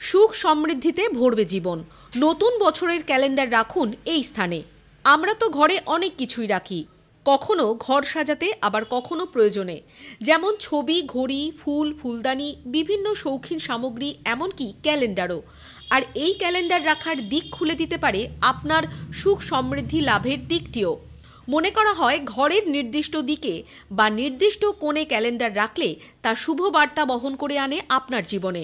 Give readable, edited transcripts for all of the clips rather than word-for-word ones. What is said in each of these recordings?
সুখ সমৃদ্ধিতে ভরবে জীবন। নতুন বছরের ক্যালেন্ডার রাখুন এই স্থানে। আমরা তো ঘরে অনেক কিছুই রাখি, কখনো ঘর সাজাতে, আবার কখনো প্রয়োজনে, যেমন ছবি, ঘড়ি, ফুল, ফুলদানি, বিভিন্ন শৌখিন সামগ্রী, এমনকি ক্যালেন্ডারও। আর এই ক্যালেন্ডার রাখার দিক খুলে দিতে পারে আপনার সুখ সমৃদ্ধি লাভের দিকটিও। মনে করা হয় ঘরের নির্দিষ্ট দিকে বা নির্দিষ্ট কোণে ক্যালেন্ডার রাখলে তা শুভ বার্তা বহন করে আনে আপনার জীবনে।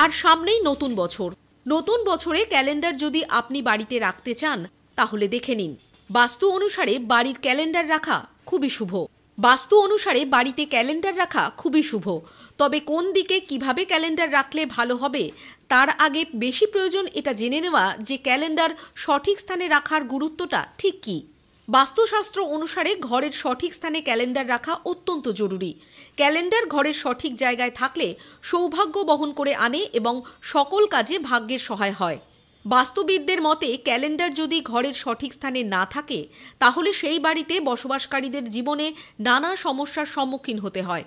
আর সামনেই নতুন বছর। নতুন বছরে ক্যালেন্ডার যদি আপনি বাড়িতে রাখতে চান, তাহলে দেখে নিন। বাস্তু অনুসারে বাড়ির ক্যালেন্ডার রাখা খুবই শুভ। বাস্তু অনুসারে বাড়িতে ক্যালেন্ডার রাখা খুবই শুভ। তবে কোন দিকে কিভাবে ক্যালেন্ডার রাখলে ভালো হবে, তার আগে বেশি প্রয়োজন এটা জেনে নেওয়া যে ক্যালেন্ডার সঠিক স্থানে রাখার গুরুত্বটা ঠিক কী। বাস্তুশাস্ত্র অনুসারে ঘরের সঠিক স্থানে ক্যালেন্ডার রাখা অত্যন্ত জরুরি। ক্যালেন্ডার ঘরের সঠিক জায়গায় থাকলে সৌভাগ্য বহন করে আনে এবং সকল কাজে ভাগ্যের সহায় হয়। বাস্তুবিদদের মতে ক্যালেন্ডার যদি ঘরের সঠিক স্থানে না থাকে, তাহলে সেই বাড়িতে বসবাসকারীদের জীবনে নানা সমস্যার সম্মুখীন হতে হয়।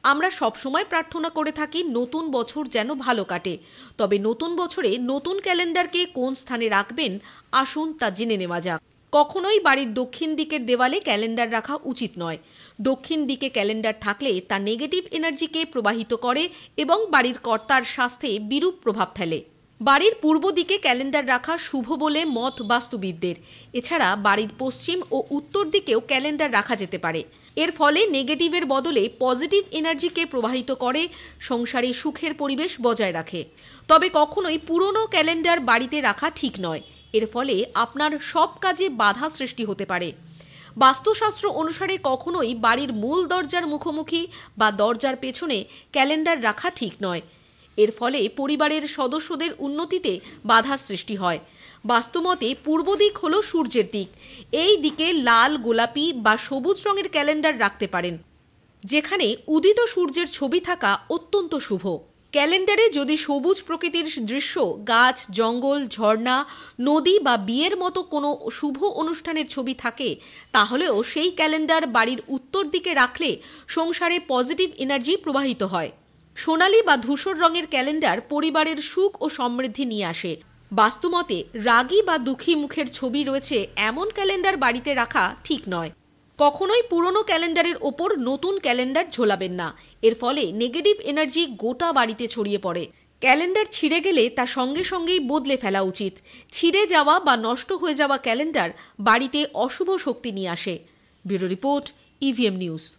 আমরা সবসময় প্রার্থনা করে থাকি নতুন বছর যেন ভালো কাটে। তবে নতুন বছরে নতুন ক্যালেন্ডারকে কোন স্থানে রাখবেন, আসুন তা জেনে নেওয়া যাক। কখনোই বাড়ির দক্ষিণ দিকের দেওয়ালে ক্যালেন্ডার রাখা উচিত নয়। দক্ষিণ দিকে ক্যালেন্ডার থাকলে তা নেগেটিভ এনার্জিকে প্রবাহিত করে এবং বাড়ির কর্তার স্বাস্থ্যে বিরূপ প্রভাব ফেলে। বাড়ির পূর্ব দিকে ক্যালেন্ডার রাখা শুভ বলে মত বাস্তুবিদদের। এছাড়া বাড়ির পশ্চিম ও উত্তর দিকেও ক্যালেন্ডার রাখা যেতে পারে। এর ফলে নেগেটিভের বদলে পজিটিভ এনার্জিকে প্রবাহিত করে, সংসারে সুখের পরিবেশ বজায় রাখে। তবে কখনোই পুরনো ক্যালেন্ডার বাড়িতে রাখা ঠিক নয়। এর ফলে আপনার সব কাজে বাধা সৃষ্টি হতে পারে। বাস্তুশাস্ত্র অনুসারে কখনোই বাড়ির মূল দরজার মুখোমুখি বা দরজার পেছনে ক্যালেন্ডার রাখা ঠিক নয়। এর ফলে পরিবারের সদস্যদের উন্নতিতে বাধার সৃষ্টি হয়। বাস্তুমতে পূর্ব দিক হলো সূর্যের দিক। এই দিকে লাল, গোলাপি বা সবুজ রঙের ক্যালেন্ডার রাখতে পারেন, যেখানে উদিত সূর্যের ছবি থাকা অত্যন্ত শুভ। ক্যালেন্ডারে যদি সবুজ প্রকৃতির দৃশ্য, গাছ, জঙ্গল, ঝর্ণা, নদী বা বিয়ের মতো কোনো শুভ অনুষ্ঠানের ছবি থাকে, তাহলেও সেই ক্যালেন্ডার বাড়ির উত্তর দিকে রাখলে সংসারে পজিটিভ এনার্জি প্রবাহিত হয়। সোনালী বা ধূসর রঙের ক্যালেন্ডার পরিবারের সুখ ও সমৃদ্ধি নিয়ে আসে। বাস্তুমতে রাগী বা দুঃখী মুখের ছবি রয়েছে এমন ক্যালেন্ডার বাড়িতে রাখা ঠিক নয়। কখনোই পুরনো ক্যালেন্ডারের ওপর নতুন ক্যালেন্ডার ঝোলাবেন না। এর ফলে নেগেটিভ এনার্জি গোটা বাড়িতে ছড়িয়ে পড়ে। ক্যালেন্ডার ছিঁড়ে গেলে তা সঙ্গে সঙ্গেই বদলে ফেলা উচিত। ছিঁড়ে যাওয়া বা নষ্ট হয়ে যাওয়া ক্যালেন্ডার বাড়িতে অশুভ শক্তি নিয়ে আসে। Bureau report, EVM news.